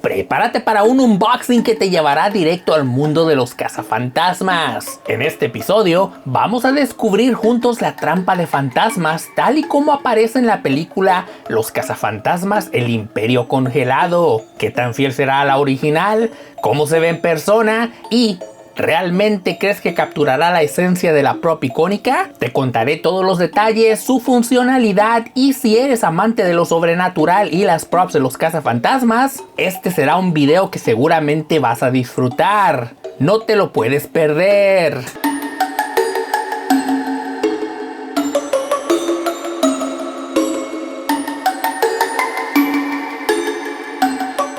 Prepárate para un unboxing que te llevará directo al mundo de los cazafantasmas. En este episodio vamos a descubrir juntos la trampa de fantasmas tal y como aparece en la película Los cazafantasmas, el Imperio Congelado. ¿Qué tan fiel será a la original? ¿Cómo se ve en persona? Y ¿realmente crees que capturará la esencia de la prop icónica? Te contaré todos los detalles, su funcionalidad y si eres amante de lo sobrenatural y las props de los cazafantasmas, este será un video que seguramente vas a disfrutar. No te lo puedes perder.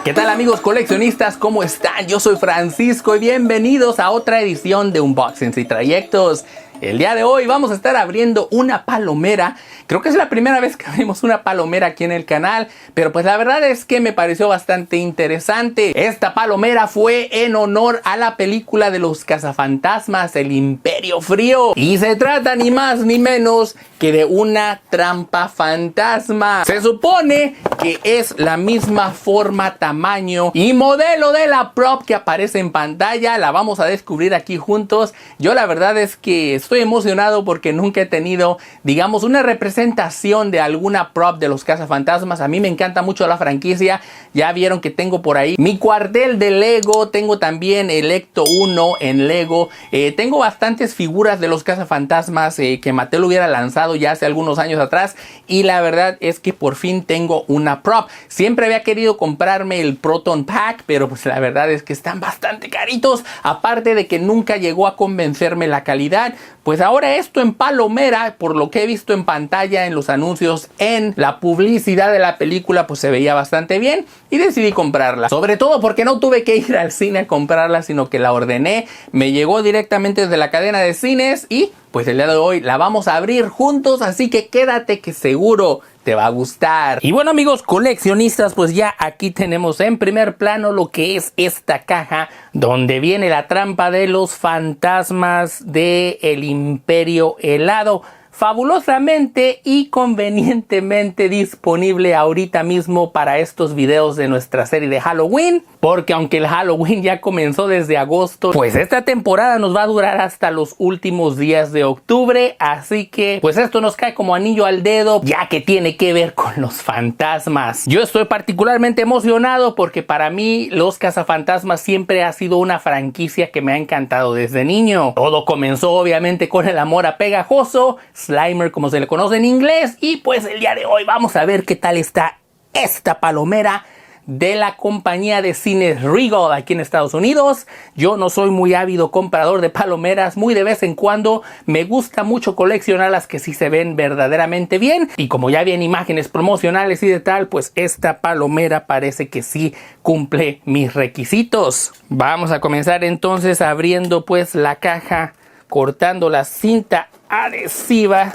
¿Qué tal amigos coleccionistas? ¿Cómo están? Yo soy Francisco y bienvenidos a otra edición de Unboxings y Trayectos. El día de hoy vamos a estar abriendo una palomera. Creo que es la primera vez que abrimos una palomera aquí en el canal, pero pues la verdad es que me pareció bastante interesante. Esta palomera fue en honor a la película de los cazafantasmas, El Imperio Frío. Y se trata ni más ni menos que de una trampa fantasma. Se supone que es la misma forma, tamaño y modelo de la prop que aparece en pantalla. La vamos a descubrir aquí juntos. Yo la verdad es que estoy emocionado porque nunca he tenido, digamos, una representación de alguna prop de los cazafantasmas. A mí me encanta mucho la franquicia. Ya vieron que tengo por ahí mi cuartel de Lego. Tengo también el Ecto 1 en Lego. Tengo bastantes figuras de los cazafantasmas que Mattel hubiera lanzado ya hace algunos años atrás. Y la verdad es que por fin tengo una prop. Siempre había querido comprarme el Proton Pack, pero pues la verdad es que están bastante caritos. Aparte de que nunca llegó a convencerme la calidad. Pues ahora esto en palomera, por lo que he visto en pantalla, en los anuncios, en la publicidad de la película, pues se veía bastante bien y decidí comprarla. Sobre todo porque no tuve que ir al cine a comprarla, sino que la ordené. Me llegó directamente desde la cadena de cines y pues el día de hoy la vamos a abrir juntos, así que quédate que seguro te va a gustar. Y bueno amigos coleccionistas, pues ya aquí tenemos en primer plano lo que es esta caja donde viene la trampa de los fantasmas de El Imperio Helado. Fabulosamente y convenientemente disponible ahorita mismo para estos videos de nuestra serie de Halloween, porque aunque el Halloween ya comenzó desde agosto, pues esta temporada nos va a durar hasta los últimos días de octubre, así que pues esto nos cae como anillo al dedo, ya que tiene que ver con los fantasmas. Yo estoy particularmente emocionado porque para mí los cazafantasmas siempre ha sido una franquicia que me ha encantado desde niño. Todo comenzó obviamente con el amor a Pegajoso, Slimer como se le conoce en inglés, y pues el día de hoy vamos a ver qué tal está esta palomera de la compañía de cines Regal aquí en Estados Unidos. Yo no soy muy ávido comprador de palomeras, muy de vez en cuando. Me gusta mucho coleccionar las que sí se ven verdaderamente bien, y como ya vi en imágenes promocionales y de tal, pues esta palomera parece que sí cumple mis requisitos. Vamos a comenzar entonces abriendo pues la caja, cortando la cinta adhesiva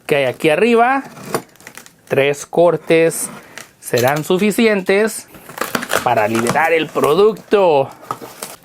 que hay aquí arriba. 3 cortes serán suficientes para liberar el producto.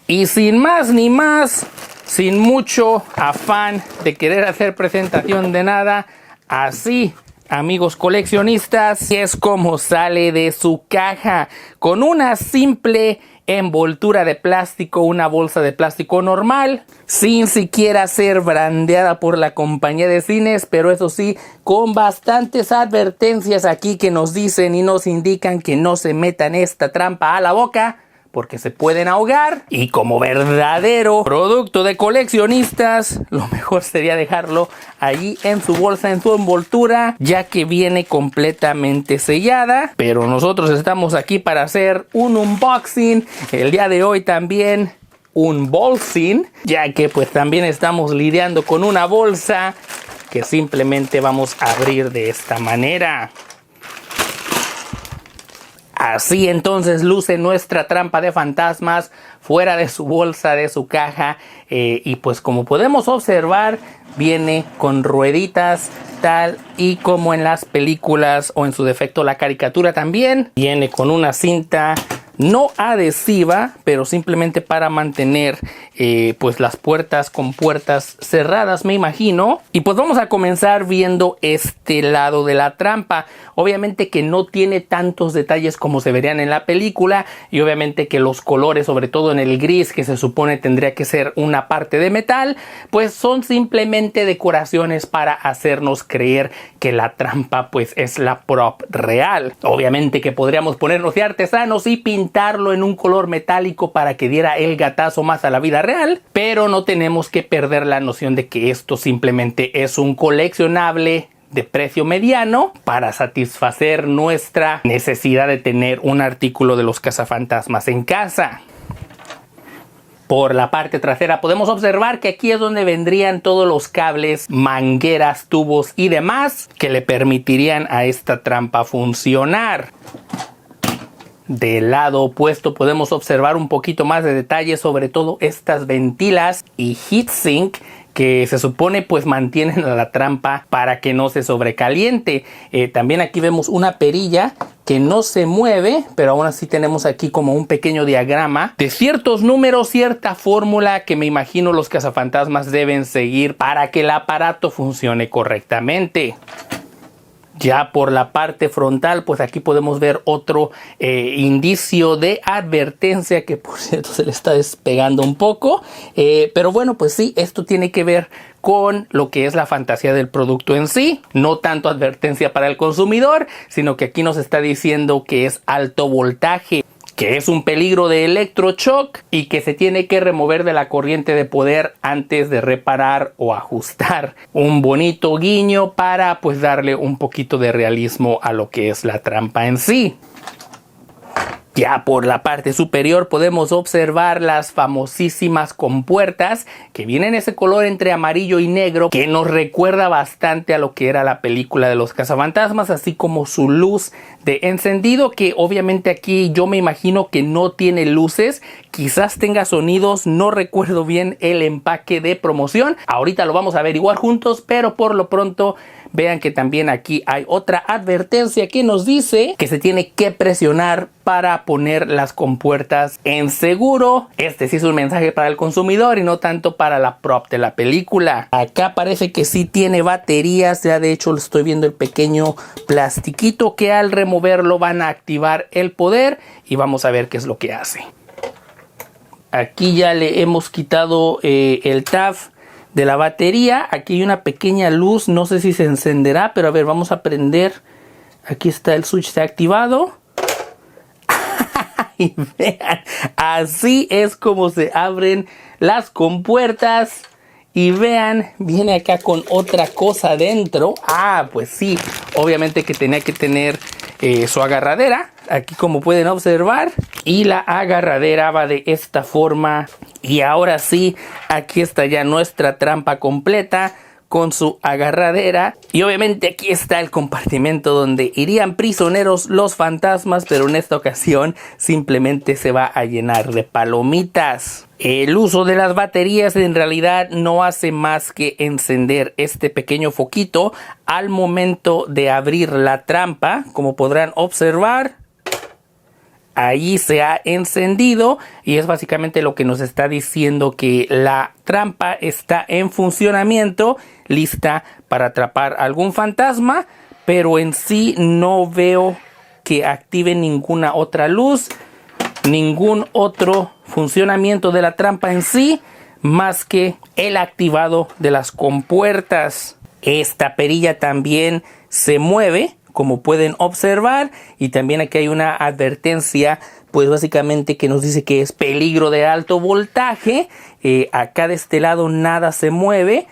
Y sin más ni más, sin mucho afán de querer hacer presentación de nada, así amigos coleccionistas es como sale de su caja, con una simple envoltura de plástico, una bolsa de plástico normal, sin siquiera ser brandeada por la compañía de cines, pero eso sí, con bastantes advertencias aquí que nos dicen y nos indican que no se metan esta trampa a la boca, porque se pueden ahogar. Y como verdadero producto de coleccionistas, lo mejor sería dejarlo allí en su bolsa, en su envoltura, ya que viene completamente sellada. Pero nosotros estamos aquí para hacer un unboxing el día de hoy, también un bolsing, ya que pues también estamos lidiando con una bolsa que simplemente vamos a abrir de esta manera. Así entonces luce nuestra trampa de fantasmas fuera de su bolsa, de su caja, y pues como podemos observar viene con rueditas tal y como en las películas o en su defecto la caricatura también. Viene con una cinta no adhesiva, pero simplemente para mantener pues las puertas con puertas cerradas, me imagino. Y pues vamos a comenzar viendo este lado de la trampa. Obviamente que no tiene tantos detalles como se verían en la película, y obviamente que los colores, sobre todo en el gris, que se supone tendría que ser una parte de metal, pues son simplemente decoraciones para hacernos creer que la trampa pues es la prop real. Obviamente que podríamos ponernos de artesanos y pintarlo en un color metálico para que diera el gatazo más a la vida real, pero no tenemos que perder la noción de que esto simplemente es un coleccionable de precio mediano para satisfacer nuestra necesidad de tener un artículo de los cazafantasmas en casa. Por la parte trasera podemos observar que aquí es donde vendrían todos los cables, mangueras, tubos y demás que le permitirían a esta trampa funcionar. Del lado opuesto podemos observar un poquito más de detalle, sobre todo estas ventilas y heatsink que se supone pues mantienen a la trampa para que no se sobrecaliente. También aquí vemos una perilla que no se mueve, pero aún así tenemos aquí como un pequeño diagrama de ciertos números, cierta fórmula que me imagino los cazafantasmas deben seguir para que el aparato funcione correctamente. Ya por la parte frontal, pues aquí podemos ver otro indicio de advertencia que por cierto se le está despegando un poco. Pero bueno, pues sí, esto tiene que ver con lo que es la fantasía del producto en sí. No tanto advertencia para el consumidor, sino que aquí nos está diciendo que es alto voltaje, que es un peligro de electroshock y que se tiene que remover de la corriente de poder antes de reparar o ajustar. Un bonito guiño para pues darle un poquito de realismo a lo que es la trampa en sí. Ya por la parte superior podemos observar las famosísimas compuertas que vienen ese color entre amarillo y negro que nos recuerda bastante a lo que era la película de los cazafantasmas, así como su luz de encendido, que obviamente aquí yo me imagino que no tiene luces, quizás tenga sonidos, no recuerdo bien el empaque de promoción. Ahorita lo vamos a averiguar juntos, pero por lo pronto vean que también aquí hay otra advertencia que nos dice que se tiene que presionar para poner las compuertas en seguro. Este sí es un mensaje para el consumidor y no tanto para la prop de la película. Acá parece que sí tiene baterías, ya de hecho lo estoy viendo el pequeño plastiquito que al removerlo van a activar el poder y vamos a ver qué es lo que hace. Aquí ya le hemos quitado el tab de la batería. Aquí hay una pequeña luz, no sé si se encenderá, pero a ver, vamos a prender. Aquí está el switch, está activado. Y vean, así es como se abren las compuertas. Y vean, viene acá con otra cosa dentro. Ah, pues sí, obviamente que tenía que tener su agarradera. Aquí como pueden observar. Y la agarradera va de esta forma. Y ahora sí, aquí está ya nuestra trampa completa con su agarradera. Y obviamente aquí está el compartimento donde irían prisioneros los fantasmas, pero en esta ocasión simplemente se va a llenar de palomitas. El uso de las baterías en realidad no hace más que encender este pequeño foquito al momento de abrir la trampa. Como podrán observar, ahí se ha encendido y es básicamente lo que nos está diciendo que la trampa está en funcionamiento, lista para atrapar algún fantasma, pero en sí no veo que active ninguna otra luz, ningún otro funcionamiento de la trampa en sí, más que el activado de las compuertas. Esta perilla también se mueve, como pueden observar, y también aquí hay una advertencia, pues básicamente que nos dice que es peligro de alto voltaje. Acá de este lado nada se mueve,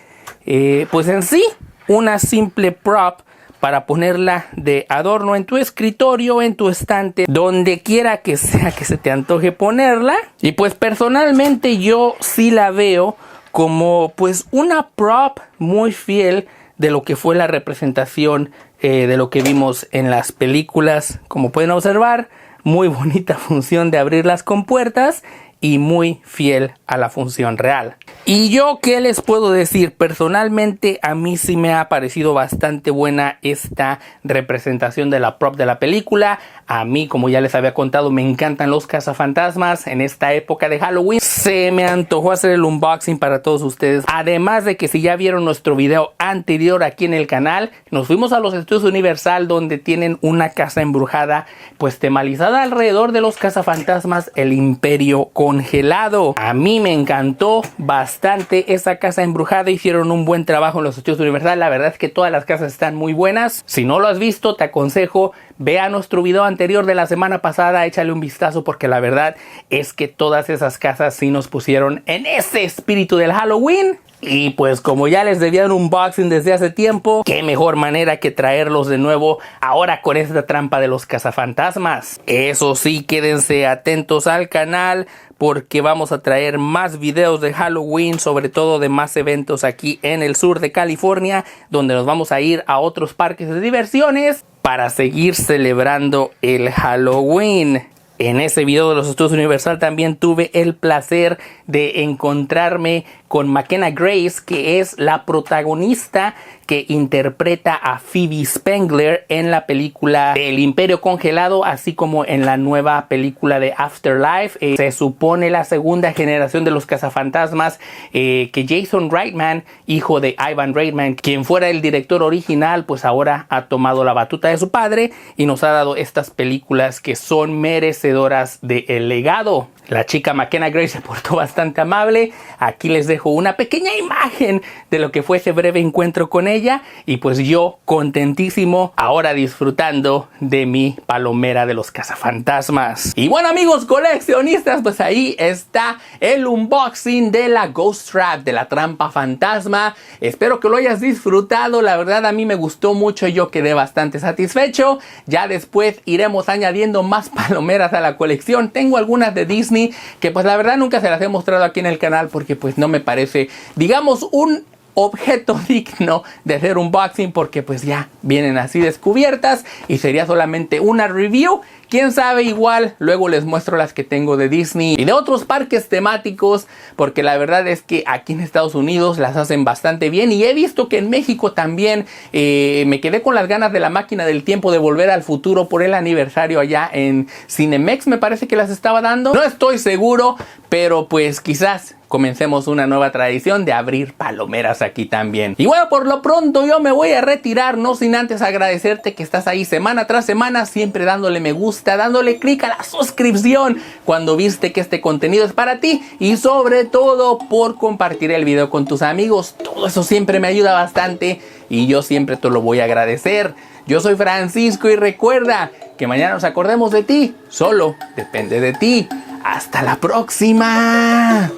pues en sí una simple prop para ponerla de adorno en tu escritorio, en tu estante, donde quiera que sea que se te antoje ponerla. Y pues personalmente yo sí la veo como pues una prop muy fiel de lo que fue la representación de lo que vimos en las películas. Como pueden observar, muy bonita función de abrir las compuertas y muy fiel a la función real. Y yo, ¿qué les puedo decir? Personalmente, a mí sí me ha parecido bastante buena esta representación de la prop de la película. A mí, como ya les había contado, me encantan los cazafantasmas. En esta época de Halloween se me antojó hacer el unboxing para todos ustedes. Además de que si ya vieron nuestro video anterior aquí en el canal, nos fuimos a los estudios Universal, donde tienen una casa embrujada, pues temalizada alrededor de los cazafantasmas, el Imperio Congelado. A mí me encantó bastante esa casa embrujada. Hicieron un buen trabajo en los estudios Universal. La verdad es que todas las casas están muy buenas. Si no lo has visto, te aconsejo vea nuestro video anterior de la semana pasada, échale un vistazo, porque la verdad es que todas esas casas sí nos pusieron en ese espíritu del Halloween. Y pues como ya les debía un unboxing desde hace tiempo, qué mejor manera que traerlos de nuevo ahora con esta trampa de los cazafantasmas. Eso sí, quédense atentos al canal, porque vamos a traer más videos de Halloween, sobre todo de más eventos aquí en el sur de California, donde nos vamos a ir a otros parques de diversiones para seguir celebrando el Halloween. En ese video de los estudios Universal también tuve el placer de encontrarme con McKenna Grace, que es la protagonista que interpreta a Phoebe Spengler en la película El Imperio Congelado, así como en la nueva película de Afterlife. Se supone la segunda generación de los cazafantasmas, que Jason Reitman, hijo de Ivan Reitman, quien fuera el director original, pues ahora ha tomado la batuta de su padre y nos ha dado estas películas que son merecedoras del legado. La chica McKenna Grace se portó bastante amable. Aquí les dejo una pequeña imagen de lo que fue ese breve encuentro con ella. Y pues yo contentísimo ahora disfrutando de mi palomera de los cazafantasmas. Y bueno, amigos coleccionistas, pues ahí está el unboxing de la Ghost Trap, de la trampa fantasma. Espero que lo hayas disfrutado. La verdad a mí me gustó mucho y yo quedé bastante satisfecho. Ya después iremos añadiendo más palomeras a la colección. Tengo algunas de Disney que pues la verdad nunca se las he mostrado aquí en el canal, porque pues no me parece, digamos, un objeto digno de hacer unboxing, porque pues ya vienen así descubiertas y sería solamente una review. Quién sabe, igual luego les muestro las que tengo de Disney y de otros parques temáticos, porque la verdad es que aquí en Estados Unidos las hacen bastante bien, y he visto que en México también. Me quedé con las ganas de La Máquina del Tiempo, de Volver al Futuro, por el aniversario allá en Cinemex, me parece que las estaba dando. No estoy seguro, pero pues quizás comencemos una nueva tradición de abrir palomeras aquí también. Y bueno, por lo pronto yo me voy a retirar, no sin antes agradecerte que estás ahí semana tras semana, siempre dándole me gusta, dándole clic a la suscripción cuando viste que este contenido es para ti, y sobre todo por compartir el video con tus amigos. Todo eso siempre me ayuda bastante y yo siempre te lo voy a agradecer. Yo soy Francisco y recuerda que mañana nos acordemos de ti, solo depende de ti. ¡Hasta la próxima!